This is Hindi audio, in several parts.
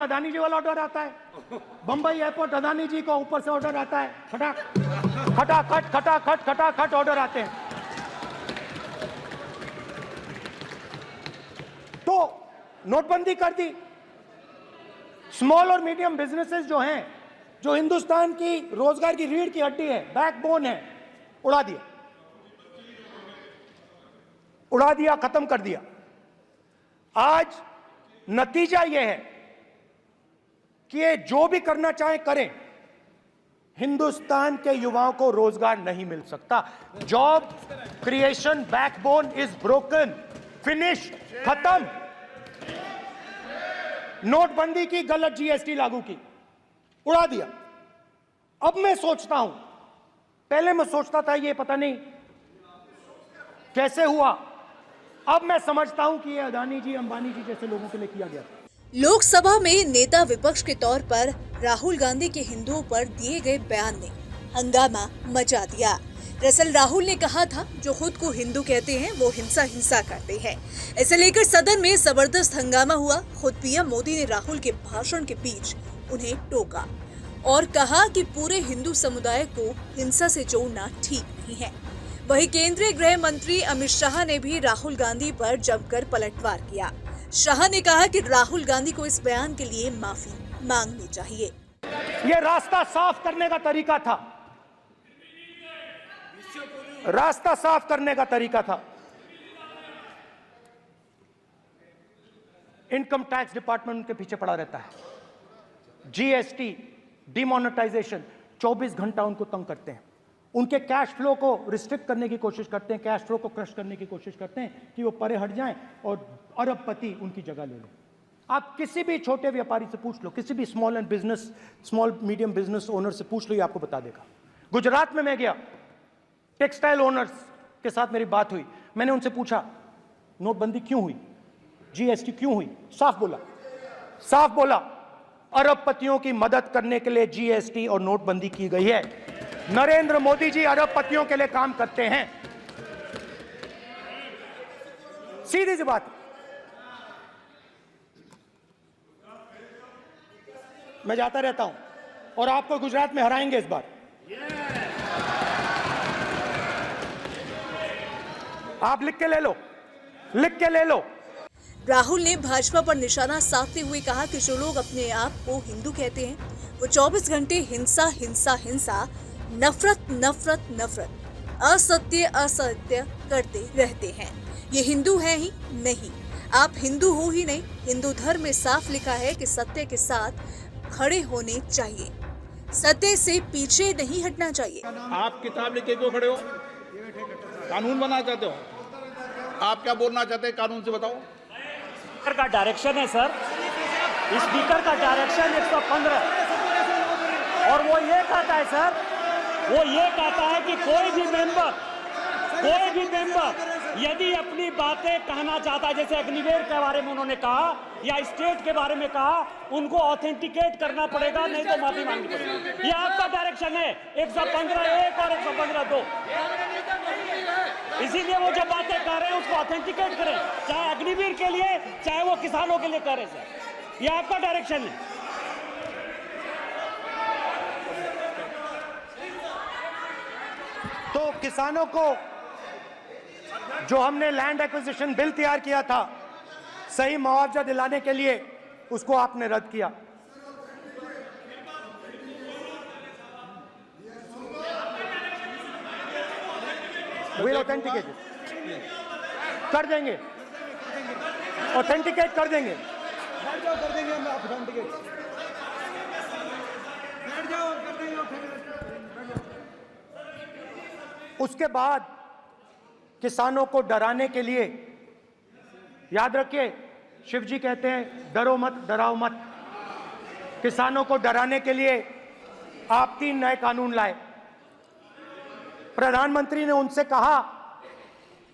अदानी जी वाला ऑर्डर आता है, बंबई एयरपोर्ट अदानी जी को ऊपर से ऑर्डर आता है, खटाखट ऑर्डर आते हैं। तो नोटबंदी कर दी। स्मॉल और मीडियम बिजनेसेस जो हैं, जो हिंदुस्तान की रोजगार की रीढ़ की हड्डी है, बैकबोन है, उड़ा दिया, खत्म कर दिया। आज नतीजा यह है कि ये जो भी करना चाहे करें, हिंदुस्तान के युवाओं को रोजगार नहीं मिल सकता। Job creation backbone is broken, finish, खत्म। नोटबंदी की, गलत जीएसटी लागू की, उड़ा दिया। अब मैं सोचता हूं, पहले मैं सोचता था ये पता नहीं कैसे हुआ, अब मैं समझता हूं कि ये अदानी जी, अंबानी जी जैसे लोगों के लिए किया गया। लोकसभा में नेता विपक्ष के तौर पर राहुल गांधी के हिंदुओं पर दिए गए बयान ने हंगामा मचा दिया। दरअसल राहुल ने कहा था, जो खुद को हिंदू कहते हैं वो हिंसा करते हैं। इसे लेकर सदन में जबरदस्त हंगामा हुआ। खुद पीएम मोदी ने राहुल के भाषण के बीच उन्हें टोका और कहा कि पूरे हिंदू समुदाय को हिंसा से जोड़ना ठीक नहीं है। वहीं केंद्रीय गृह मंत्री अमित शाह ने भी राहुल गांधी पर जमकर पलटवार किया। शाह ने कहा कि राहुल गांधी को इस बयान के लिए माफी मांगनी चाहिए। ये रास्ता साफ करने का तरीका था, रास्ता साफ करने का तरीका था। इनकम टैक्स डिपार्टमेंट उनके पीछे पड़ा रहता है। जीएसटी, डिमोनेटाइजेशन, 24 घंटा उनको तंग करते हैं। उनके कैश फ्लो को रिस्ट्रिक्ट करने की कोशिश करते हैं, कैश फ्लो को क्रश करने की कोशिश करते हैं कि वो परे हट जाएं और अरबपति उनकी जगह ले लें। आप किसी भी छोटे व्यापारी से पूछ लो, किसी भी स्मॉल मीडियम बिजनेस ओनर से पूछ लो, ये आपको बता देगा। गुजरात में मैं गया, टेक्सटाइल ओनर्स के साथ मेरी बात हुई। मैंने उनसे पूछा नोटबंदी क्यों हुई, जीएसटी क्यों हुई? साफ बोला अरबपतियों की मदद करने के लिए जीएसटी और नोटबंदी की गई है। नरेंद्र मोदी जी अरबपतियों के लिए काम करते हैं, सीधी सी बात। मैं जाता रहता हूं और आपको गुजरात में हराएंगे इस बार। आप लिख के ले लो। राहुल ने भाजपा पर निशाना साधते हुए कहा कि जो लोग अपने आप को हिंदू कहते हैं वो 24 घंटे हिंसा, नफरत, असत्य करते रहते हैं। ये हिंदू है ही नहीं। आप हिंदू हो ही नहीं। हिंदू धर्म में साफ लिखा है कि सत्य के साथ खड़े होने चाहिए, सत्य से पीछे नहीं हटना चाहिए। आप किताब लेके क्यों खड़े हो? कानून बनाना चाहते हो? आप क्या बोलना चाहते हैं, कानून से बताओ। स्पीकर का डायरेक्शन है सर, स्पीकर का डायरेक्शन 115, और वो ये कहता है सर, वो ये कहता है कि कोई भी मेंबर यदि अपनी बातें कहना चाहता है, जैसे अग्निवीर के बारे में उन्होंने कहा या स्टेट के बारे में कहा, उनको ऑथेंटिकेट करना पड़ेगा, नहीं तो माफी मांगनी पड़ेगी। ये आपका डायरेक्शन है 115(1) और 115(2). इसीलिए वो जो बातें कर रहे हैं उसको ऑथेंटिकेट करें, चाहे अग्निवीर के लिए, चाहे वो किसानों के लिए कर रहे हैं सर। ये आपका डायरेक्शन है। तो किसानों को जो हमने लैंड एक्विजिशन बिल तैयार किया था सही मुआवजा दिलाने के लिए, उसको आपने रद्द किया। विल ऑथेंटिकेट कर देंगे, ऑथेंटिकेट कर देंगे। उसके बाद किसानों को डराने के लिए, याद रखिए शिव जी कहते हैं डरो मत, डराओ मत। किसानों को डराने के लिए आप 3 नए कानून लाए। प्रधानमंत्री ने उनसे कहा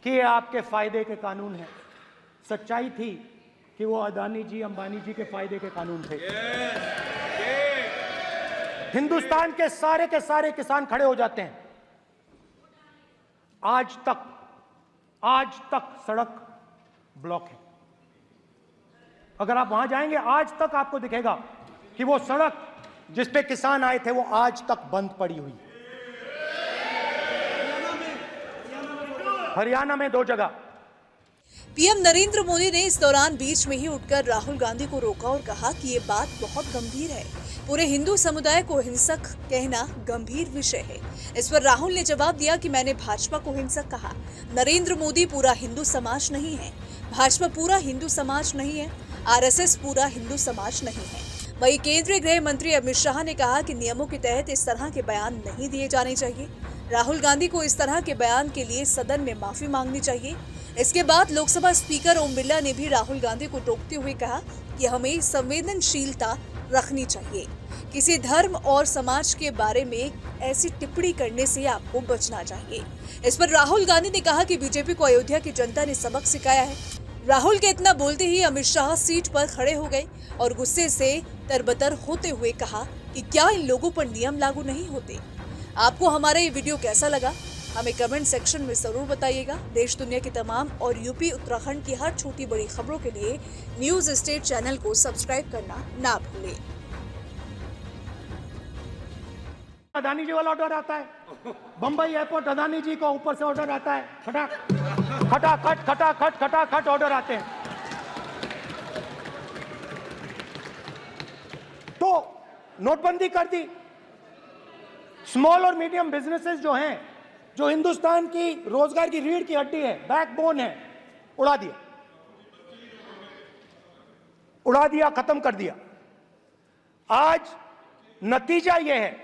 कि ये आपके फायदे के कानून हैं। सच्चाई थी कि वो अदानी जी, अंबानी जी के फायदे के कानून थे। हिंदुस्तान के सारे किसान खड़े हो जाते हैं। आज तक सड़क ब्लॉक है। अगर आप वहां जाएंगे आज तक आपको दिखेगा कि वो सड़क जिस पे किसान आए थे वो आज तक बंद पड़ी हुई। हरियाणा में 2 जगह। पीएम नरेंद्र मोदी ने इस दौरान बीच में ही उठकर राहुल गांधी को रोका और कहा कि ये बात बहुत गंभीर है। पूरे हिंदू समुदाय को हिंसक कहना गंभीर विषय है। इस पर राहुल ने जवाब दिया कि मैंने भाजपा को हिंसक कहा। नरेंद्र मोदी पूरा हिंदू समाज नहीं है, भाजपा पूरा हिंदू समाज नहीं है, आरएसएस पूरा हिंदू समाज नहीं है। वहीं केंद्रीय गृह मंत्री अमित शाह ने कहा कि नियमों के तहत इस तरह के बयान नहीं दिए जाने चाहिए। राहुल गांधी को इस तरह के बयान के लिए सदन में माफी मांगनी चाहिए। इसके बाद लोकसभा स्पीकर ओम बिरला ने भी राहुल गांधी को टोकते हुए कहा कि हमें संवेदनशीलता रखनी चाहिए। किसी धर्म और समाज के बारे में ऐसी टिप्पणी करने से आपको बचना चाहिए। इस पर राहुल गांधी ने कहा कि बीजेपी को अयोध्या की जनता ने सबक सिखाया है। राहुल के इतना बोलते ही अमित शाह सीट पर खड़े हो गए और गुस्से से तरबतर होते हुए कहा कि क्या इन लोगों पर नियम लागू नहीं होते। आपको हमारा ये वीडियो कैसा लगा हमें कमेंट सेक्शन में जरूर बताइएगा। देश दुनिया की तमाम और यूपी उत्तराखंड की हर छोटी बड़ी खबरों के लिए न्यूज स्टेट चैनल को सब्सक्राइब करना ना भूलें। अदानी जी वाला ऑर्डर आता है, बंबई एयरपोर्ट अदानी जी को ऊपर से ऑर्डर आता है, खटाखट ऑर्डर आते हैं। तो नोटबंदी कर दी। स्मॉल और मीडियम बिजनेसेस जो हैं, जो हिंदुस्तान की रोजगार की रीढ़ की हड्डी है, बैकबोन है, उड़ा दिया, खत्म कर दिया। आज नतीजा यह है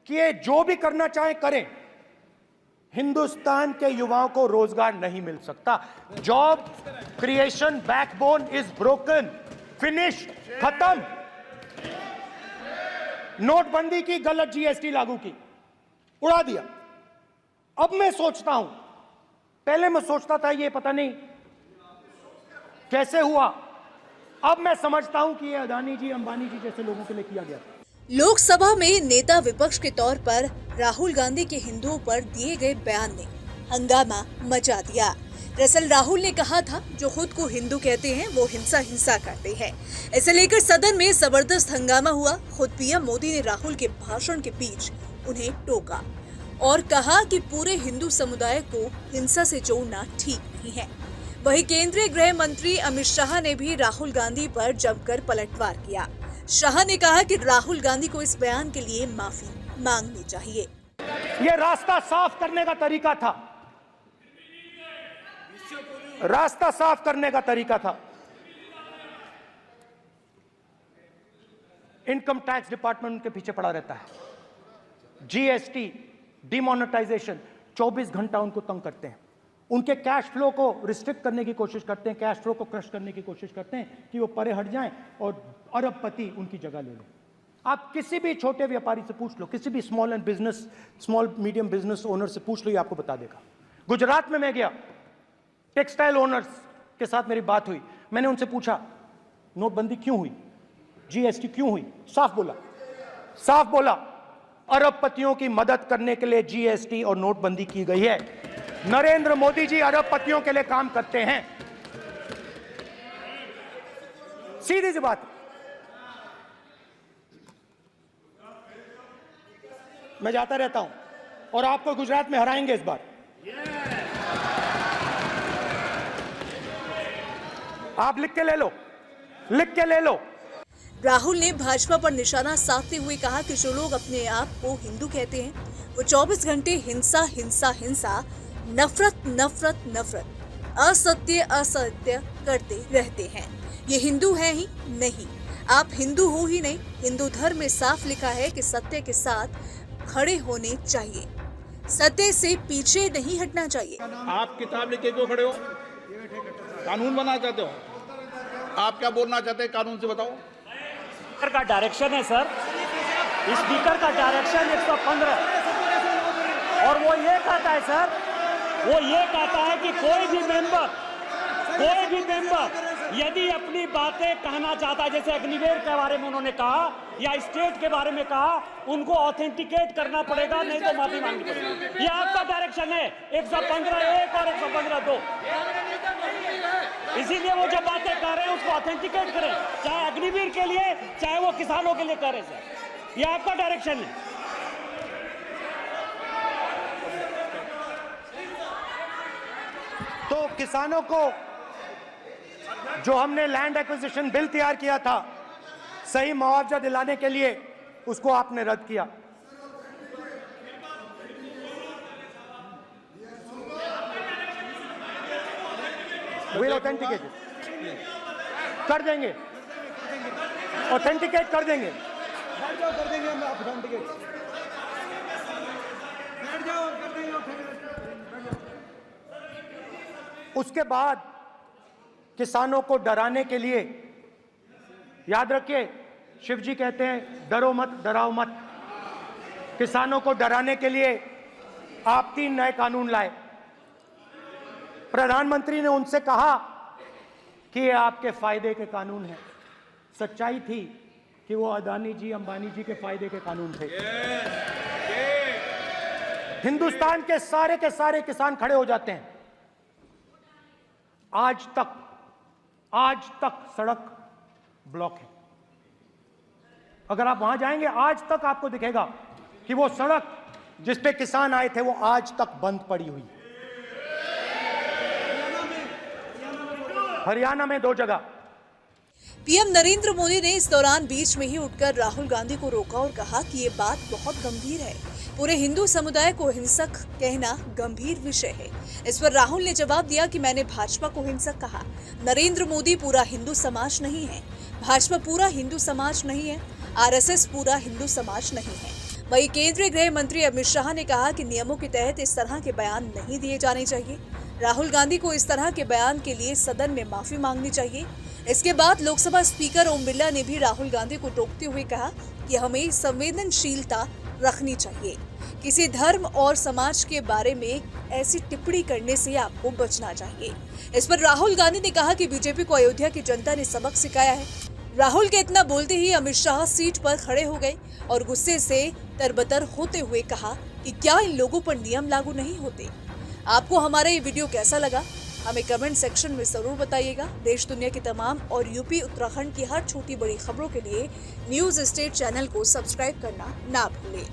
कि ये जो भी करना चाहे करें, हिंदुस्तान के युवाओं को रोजगार नहीं मिल सकता। Job creation backbone is broken, finish, खत्म। नोटबंदी की, गलत जीएसटी लागू की, उड़ा दिया। अब मैं सोचता हूं, पहले मैं सोचता था ये पता नहीं कैसे हुआ, अब मैं समझता हूं कि ये अदानी जी, अंबानी जी जैसे लोगों के लिए किया गया। लोकसभा में नेता विपक्ष के तौर पर राहुल गांधी के हिंदुओं पर दिए गए बयान ने हंगामा मचा दिया। दरअसल राहुल ने कहा था जो खुद को हिंदू कहते हैं वो हिंसा करते हैं। इसे लेकर सदन में जबरदस्त हंगामा हुआ। खुद पीएम मोदी ने राहुल के भाषण के बीच उन्हें टोका और कहा कि पूरे हिंदू समुदाय को हिंसा से जोड़ना ठीक नहीं है। वहीं केंद्रीय गृह मंत्री अमित शाह ने भी राहुल गांधी पर जमकर पलटवार किया। शाह ने कहा कि राहुल गांधी को इस बयान के लिए माफी मांगनी चाहिए। ये रास्ता साफ करने का तरीका था, रास्ता साफ करने का तरीका था। इनकम टैक्स डिपार्टमेंट उनके पीछे पड़ा रहता है। जीएसटी, डिमोनेटाइजेशन, 24 घंटा उनको तंग करते हैं। उनके कैश फ्लो को रिस्ट्रिक्ट करने की कोशिश करते हैं, कैश फ्लो को क्रश करने की कोशिश करते हैं कि वो परे हट जाएं और अरबपति उनकी जगह ले लें। आप किसी भी छोटे व्यापारी से पूछ लो, किसी भी स्मॉल मीडियम बिजनेस ओनर से पूछ लो, ये आपको बता देगा। गुजरात में मैं गया, टेक्सटाइल ओनर्स के साथ मेरी बात हुई। मैंने उनसे पूछा नोटबंदी क्यों हुई, जीएसटी क्यों हुई। साफ बोला अरबपतियों की मदद करने के लिए जीएसटी और नोटबंदी की गई है। नरेंद्र मोदी जी अरबपतियों के लिए काम करते हैं, सीधी सी बात। मैं जाता रहता हूं और आपको गुजरात में हराएंगे इस बार। आप लिख के ले लो। राहुल ने भाजपा पर निशाना साधते हुए कहा कि जो लोग अपने आप को हिंदू कहते हैं वो 24 घंटे हिंसा, नफरत, असत्य करते रहते हैं। ये हिंदू है ही नहीं, आप हिंदू हो ही नहीं। हिंदू धर्म में साफ लिखा है कि सत्य के साथ खड़े होने चाहिए, सत्य से पीछे नहीं हटना चाहिए। आप किताब लेके क्यों खड़े हो? कानून बना चाहते हो? आप क्या बोलना चाहते हैं, कानून से बताओ। स्पीकर का डायरेक्शन है सर, स्पीकर का डायरेक्शन 115, और वो ये कहता है सर, वो ये कहता है कि कोई भी मेंबर यदि अपनी बातें कहना चाहता है, जैसे अग्निवीर के बारे में उन्होंने कहा या स्टेट के बारे में कहा, उनको ऑथेंटिकेट करना पड़ेगा, नहीं तो माफी मांगनी पड़ेगी। ये आपका डायरेक्शन है 115(1) और 115(2). इसीलिए वो जो बातें कह रहे हैं उसको ऑथेंटिकेट करें, चाहे अग्निवीर के लिए चाहे वो किसानों के लिए कह रहे सर। ये आपका डायरेक्शन है। तो किसानों को जो हमने लैंड एक्विजिशन बिल तैयार किया था सही मुआवजा दिलाने के लिए, उसको आपने रद्द किया। विल ऑथेंटिकेट कर देंगे, ऑथेंटिकेट कर देंगे। कर देंगे हम ऑथेंटिकेट, बैठ जाओ, कर देंगे ऑथेंटिकेट। उसके बाद किसानों को डराने के लिए, याद रखिए शिव जी कहते हैं डरो मत डराओ मत, किसानों को डराने के लिए आप 3 नए कानून लाए। प्रधानमंत्री ने उनसे कहा कि ये आपके फायदे के कानून हैं। सच्चाई थी कि वो अदानी जी अंबानी जी के फायदे के कानून थे। हिंदुस्तान के सारे किसान खड़े हो जाते हैं। आज तक सड़क ब्लॉक है। अगर आप वहां जाएंगे आज तक आपको दिखेगा कि वो सड़क जिस पे किसान आए थे वो आज तक बंद पड़ी हुई। हरियाणा में 2 जगह। पीएम नरेंद्र मोदी ने इस दौरान बीच में ही उठकर राहुल गांधी को रोका और कहा कि ये बात बहुत गंभीर है। पूरे हिंदू समुदाय को हिंसक कहना गंभीर विषय है। इस पर राहुल ने जवाब दिया कि मैंने भाजपा को हिंसक कहा। नरेंद्र मोदी पूरा हिंदू समाज नहीं है, भाजपा पूरा हिंदू समाज नहीं है, आरएसएस पूरा हिंदू समाज नहीं है। वहीं केंद्रीय गृह मंत्री अमित शाह ने कहा कि नियमों के तहत इस तरह के बयान नहीं दिए जाने चाहिए। राहुल गांधी को इस तरह के बयान के लिए सदन में माफी मांगनी चाहिए। इसके बाद लोकसभा स्पीकर ओम बिरला ने भी राहुल गांधी को टोकते हुए कहा कि हमें संवेदनशीलता रखनी चाहिए। किसी धर्म और समाज के बारे में ऐसी टिप्पणी करने से आपको बचना चाहिए। इस पर राहुल गांधी ने कहा कि बीजेपी को अयोध्या की जनता ने सबक सिखाया है। राहुल के इतना बोलते ही अमित शाह सीट पर खड़े हो गए और गुस्से से तरबतर होते हुए कहा कि क्या इन लोगों पर नियम लागू नहीं होते। आपको हमारा ये वीडियो कैसा लगा हमें कमेंट सेक्शन में जरूर बताइएगा। देश दुनिया की तमाम और यूपी उत्तराखंड की हर छोटी बड़ी खबरों के लिए न्यूज स्टेट चैनल को सब्सक्राइब करना ना भूलें।